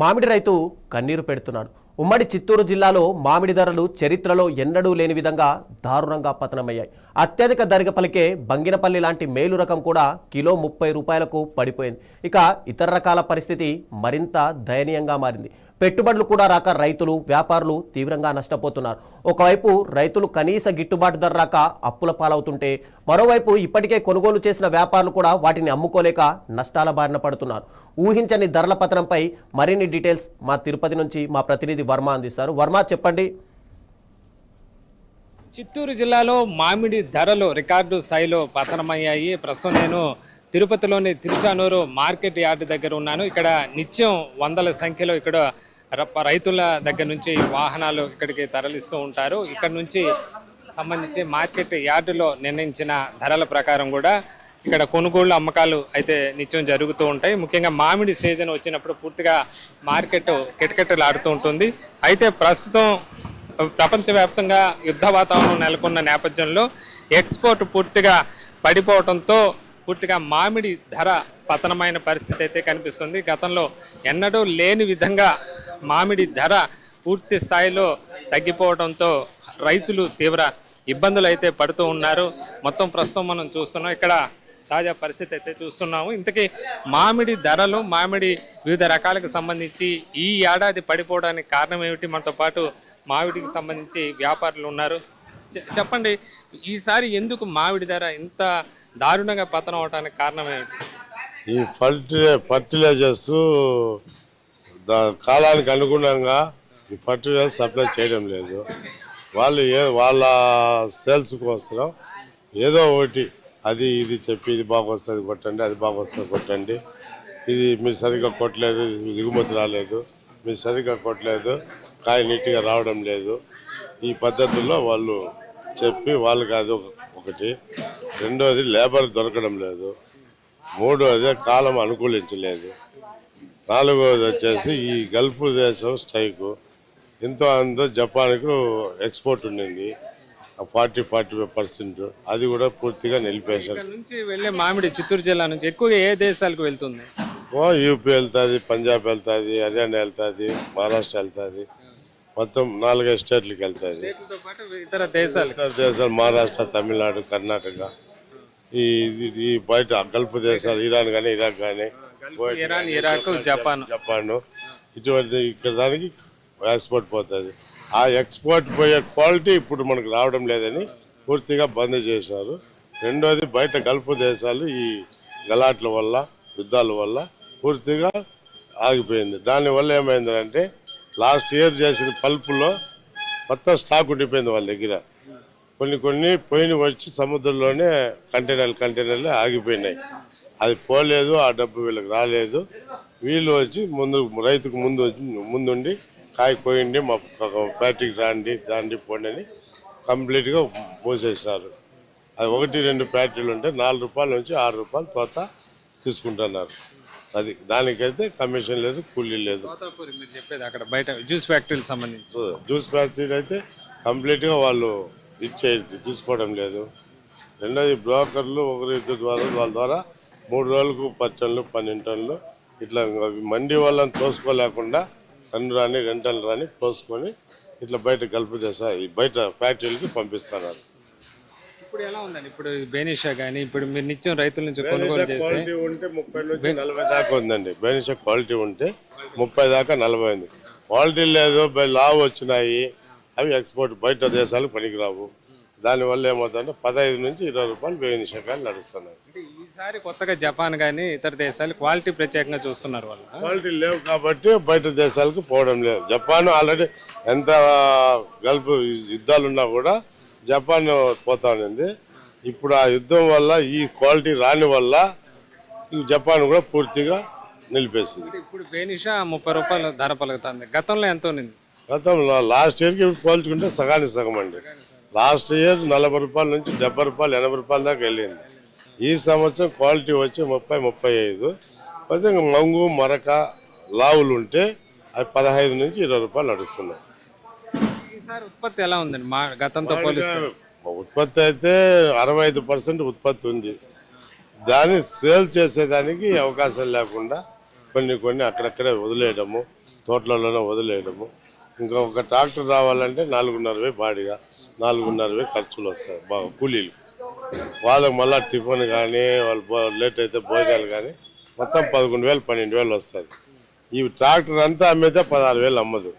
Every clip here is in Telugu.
మామిడి రైతు కన్నీరు పెడుతున్నాడు. ఉమ్మడి చిత్తూరు జిల్లాలో మామిడి ధరలు చరిత్రలో ఎన్నడూ లేని విధంగా దారుణంగా పతనమయ్యాయి. అత్యధిక ధరగ పలికే బంగినపల్లి లాంటి మేలు రకం కూడా కిలో 30 రూపాయలకు పడిపోయింది. ఇక ఇతర రకాల పరిస్థితి మరింత దయనీయంగా మారింది. పెట్టుబడులు కూడా రాక రైతులు వ్యాపారులు తీవ్రంగా నష్టపోతున్నారు. ఒకవైపు రైతులు కనీస గిట్టుబాటు ధర రాక అప్పుల పాలవుతుంటే, మరోవైపు ఇప్పటికే కొనుగోలు చేసిన వ్యాపారులు కూడా వాటిని అమ్ముకోలేక నష్టాల బారిన పడుతున్నారు. ఊహించని ధరల పతనంపై మరిన్ని డీటెయిల్స్ మా తిరుపతి నుంచి మా ప్రతినిధి వర్మ అందిస్తారు. వర్మ, చెప్పండి. చిత్తూరు జిల్లాలో మామిడి ధరలు రికార్డు స్థాయిలో పతనమయ్యాయి. ప్రస్తుతం నేను తిరుపతిలోని తిరుచానూరు మార్కెట్ యార్డు దగ్గర ఉన్నాను. ఇక్కడ నిత్యం వందల సంఖ్యలో ఇక్కడ రైతుల దగ్గర నుంచి వాహనాలు ఇక్కడికి తరలిస్తూ ఉంటారు. ఇక్కడ నుంచి సంబంధించి మార్కెట్ యార్డులో నిర్ణయించిన ధరల ప్రకారం కూడా ఇక్కడ కొనుగోళ్లు అమ్మకాలు అయితే నిత్యం జరుగుతూ ఉంటాయి. ముఖ్యంగా మామిడి సీజన్ వచ్చినప్పుడు పూర్తిగా మార్కెట్ కిటకిటలాడుతూ ఉంటుంది. అయితే ప్రస్తుతం ప్రపంచవ్యాప్తంగా యుద్ధ వాతావరణం నెలకొన్న నేపథ్యంలో ఎక్స్పోర్ట్ పూర్తిగా పడిపోవడంతో పూర్తిగా మామిడి ధర పతనమైన పరిస్థితి అయితే కనిపిస్తుంది. గతంలో ఎన్నడూ లేని విధంగా మామిడి ధర పూర్తి స్థాయిలో తగ్గిపోవడంతో రైతులు తీవ్ర ఇబ్బందులు అయితే పడుతూ ఉన్నారు. మొత్తం ప్రస్తుతం మనం చూస్తున్నాం, ఇక్కడ తాజా పరిస్థితి అయితే చూస్తున్నాము. ఇంతకీ మామిడి ధరలు, మామిడి వివిధ రకాలకు సంబంధించి ఈ ఏడాది పడిపోవడానికి కారణం ఏమిటి? మనతో పాటు మామిడికి సంబంధించి వ్యాపారులు ఉన్నారు. చెప్పండి, ఈసారి ఎందుకు మామిడి ధర ఇంత దారుణంగా పతనం అవడానికి కారణం ఏమిటి? ఈ ఫర్టిలైజర్స్ కాలానికి అనుగుణంగా ఈ ఫర్టిలైజర్ సప్లై చేయడం లేదు. వాళ్ళు వాళ్ళ సేల్స్ కోసం ఏదో ఒకటి అది ఇది చెప్పి ఇది బాగా వస్తుంది కొట్టండి, అది బాగా వస్తుంది కొట్టండి, ఇది మీరు సరిగ్గా కొట్టలేదు, దిగుమతి రాలేదు, మీరు సరిగ్గా కొట్టలేదు, కాయ నీట్గా రావడం లేదు, ఈ పద్ధతుల్లో వాళ్ళు చెప్పి వాళ్ళకి అది ఒకటి. రెండోది లేబర్ దొరకడం లేదు. మూడోది కాలం అనుకూలించలేదు. నాలుగోది వచ్చేసి ఈ గల్ఫ్ దేశం స్ట్రైకు ఎంతో అందో జపాన్కు ఎక్స్పోర్ట్ ఉండింది 40-45%, అది కూడా పూర్తిగా నిలిపేశారు. నుంచి వెళ్ళే మామిడి చిత్తూరు జిల్లా నుంచి ఎక్కువగా ఏ దేశాలకు వెళ్తుంది? యూపీ వెళ్తుంది, పంజాబ్ వెళ్తుంది, హర్యానా వెళ్తుంది, మహారాష్ట్ర వెళ్తుంది, మొత్తం 4-5 స్టేట్లకు వెళ్తుంది. ఇతర దేశాలు మహారాష్ట్ర, తమిళనాడు, కర్ణాటక, ఈ బయట గల్ఫ్ దేశాలు ఇరాన్ కానీ, ఇరాక్ కానీ, ఇరాక్, జపాన్ ఇటువంటి ఇక్కడ దానికి ఎక్స్పోర్ట్ పోతుంది. ఆ ఎక్స్పోర్ట్ పోయే క్వాలిటీ ఇప్పుడు మనకు రావడం లేదని పూర్తిగా బంద్ చేశారు. రెండోది బయట గల్ఫ్ దేశాలు ఈ గలాట్ల వల్ల, యుద్ధాల వల్ల పూర్తిగా ఆగిపోయింది. దానివల్ల ఏమైందంటే లాస్ట్ ఇయర్ చేసిన పల్పులో మొత్తం స్టాక్ ఉండిపోయింది వాళ్ళ దగ్గర. కొన్ని పోయిన వచ్చి సముద్రంలోనే కంటైనర్లు ఆగిపోయినాయి. అది పోలేదు, ఆ డబ్బు వీళ్ళకి రాలేదు. వీళ్ళు వచ్చి రైతుకు ముందుండి కాయ పోయిండి మా ఫ్యాక్టరీకి దాండి పోండి అని కంప్లీట్గా పోసేసినారు. అది 1-2 ఫ్యాక్టరీలు ఉంటే 4 రూపాయల నుంచి 6 రూపాయలు తోత తీసుకుంటున్నారు. అది దానికైతే కమిషన్ లేదు, కూలీ లేదు. చెప్పేది అక్కడ బయట జ్యూస్ ఫ్యాక్టరీకి సంబంధించి జ్యూస్ ఫ్యాక్టరీలు అయితే కంప్లీట్గా వాళ్ళు తీసుకోవడం లేదు. రెండోది బ్రోకర్లు ఒకరిద్దరు వాళ్ళ ద్వారా 3 రోజులకు 10 టన్నులు 12 టన్నులు ఇట్లా మండి వాళ్ళని తోసుకోలేకుండా రెంటలు రాని తోసుకొని ఇట్లా బయట గల్ఫ్ ఈ బయట ఫ్యాక్టరీలకి పంపిస్తున్నారు. ఇప్పుడు ఎలా ఉందండి? ఇప్పుడు బెనిషా కానీ ఇప్పుడు మీరు నిత్యం రైతుల నుంచి కొనుగోలు చేస్తే ఉంటే 30 నుంచి 40 దాకా ఉందండి. బెనిషా క్వాలిటీ ఉంటే 30 దాకా 40 ఉంది. క్వాలిటీ లేదు, లావు వచ్చినాయి, అవి ఎక్స్పోర్ట్ బయట దేశాలకు పనికిరావు. దానివల్ల ఏమవుతుందంటే 15 నుంచి 20 రూపాయలు బెనిషా కానీ నడుస్తున్నాయి. ఈసారి కొత్తగా జపాన్ కానీ ఇతర దేశాలు క్వాలిటీ ప్రత్యేకంగా చూస్తున్నారు. వాళ్ళు క్వాలిటీ లేవు కాబట్టి బయట దేశాలకు పోవడం లేదు. జపాన్ ఆల్రెడీ ఎంత గల్ఫ్ యుద్ధాలు ఉన్నా కూడా జపాన్ పోతా ఉంది. ఇప్పుడు ఆ యుద్ధం వల్ల ఈ క్వాలిటీ రాని వల్ల జపాన్ కూడా పూర్తిగా నిలిపేసింది. ఇప్పుడు బెనిషా 30 రూపాయలు ధర పలుకుతుంది. గతంలో ఎంత ఉంది? గతంలో లాస్ట్ ఇయర్కి పోల్చుకుంటే సగానికి సగం అండి. లాస్ట్ ఇయర్ 40 రూపాయల నుంచి 70 రూపాయలు 80 రూపాయల దాకా వెళ్ళింది. ఈ సంవత్సరం క్వాలిటీ వచ్చి 30-35. అయితే మంగు మరక లావులు ఉంటే అవి 15 నుంచి 20 రూపాయలు నడుస్తున్నాయి. ఈసారి ఉత్పత్తి ఎలా ఉందండి గతంతో పోలిస్తే? ఉత్పత్తి అయితే 65% ఉత్పత్తి ఉంది. దాన్ని సేల్ చేసేదానికి అవకాశం లేకుండా కొన్ని అక్కడక్కడే వదిలేయడము, తోటలలోనే వదిలేయడము. ఇంకొక ట్రాక్టర్ రావాలంటే 4,500 బాడీగా, 4,500 ఖర్చులు వస్తాయి బాగా కూలీలు. వాళ్ళకి మళ్ళీ టిఫిన్ కానీ వాళ్ళు లేట్ అయితే భోజనాలు కానీ మొత్తం 11,000 12,000 వస్తుంది. ఈ ట్రాక్టర్ అంతా అమ్మితే 16,000 అమ్మదు.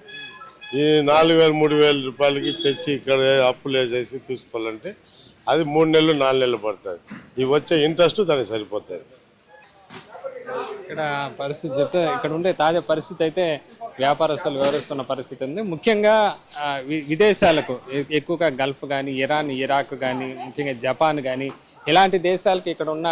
ఈ 4,000 3,000 రూపాయలకి తెచ్చి ఇక్కడ అప్పులు వేసేసి తీసుకోవాలంటే అది 3 నెలలు 4 నెలలు పడుతుంది. ఇవి వచ్చే ఇంట్రెస్ట్ దానికి సరిపోతుంది. ఇక్కడ పరిస్థితి చెప్తే ఇక్కడ ఉండే తాజా పరిస్థితి అయితే వ్యాపారస్తులు వివరిస్తున్న పరిస్థితి ఉంది. ముఖ్యంగా విదేశాలకు ఎక్కువగా గల్ఫ్ కానీ, ఇరాన్, ఇరాక్ కానీ, ముఖ్యంగా జపాన్ కానీ ఇలాంటి దేశాలకు ఇక్కడ ఉన్న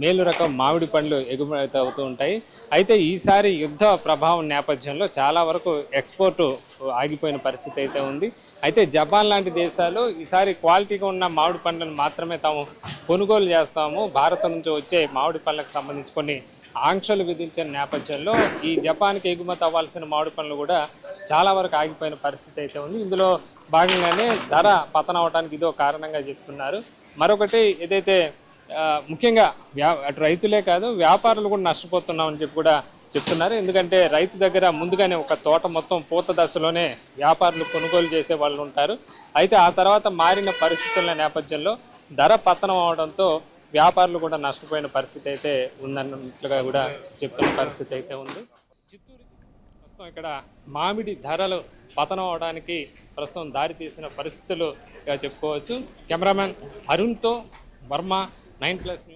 మేలు రకం మామిడి పండ్లు ఎగుమతి అవుతూ ఉంటాయి. అయితే ఈసారి యుద్ధ ప్రభావం నేపథ్యంలో చాలా వరకు ఎక్స్పోర్ట్ ఆగిపోయిన పరిస్థితి అయితే ఉంది. అయితే జపాన్ లాంటి దేశాలు ఈసారి క్వాలిటీగా ఉన్న మామిడి పండ్లను మాత్రమే తాము కొనుగోలు చేస్తాము, భారత్ నుంచి వచ్చే మామిడి పండ్లకు సంబంధించి కొన్ని ఆంక్షలు విధించిన నేపథ్యంలో ఈ జపాన్కి ఎగుమతి అవ్వాల్సిన మామిడి పండ్లు కూడా చాలా వరకు ఆగిపోయిన పరిస్థితి అయితే ఉంది. ఇందులో భాగంగానే ధర పతనం అవడానికి ఇదో కారణంగా చెప్తున్నారు. మరొకటి ఏదైతే ముఖ్యంగా అటు రైతులే కాదు వ్యాపారులు కూడా నష్టపోతున్నామని చెప్పి కూడా చెప్తున్నారు. ఎందుకంటే రైతు దగ్గర ముందుగానే ఒక తోట మొత్తం పూత దశలోనే వ్యాపారులు కొనుగోలు చేసే వాళ్ళు ఉంటారు. అయితే ఆ తర్వాత మారిన పరిస్థితుల నేపథ్యంలో ధర పతనం అవడంతో వ్యాపారులు కూడా నష్టపోయిన పరిస్థితి అయితే ఉందన్నట్లుగా కూడా చెప్తున్న పరిస్థితి అయితే ఉంది. చిత్తూరు ప్రస్తుతం ఇక్కడ మామిడి ధరలు పతనం అవడానికి ప్రస్తుతం దారి తీసిన పరిస్థితులుగా చెప్పుకోవచ్చు. కెమెరామెన్ అరుణ్తో వర్మ, 9+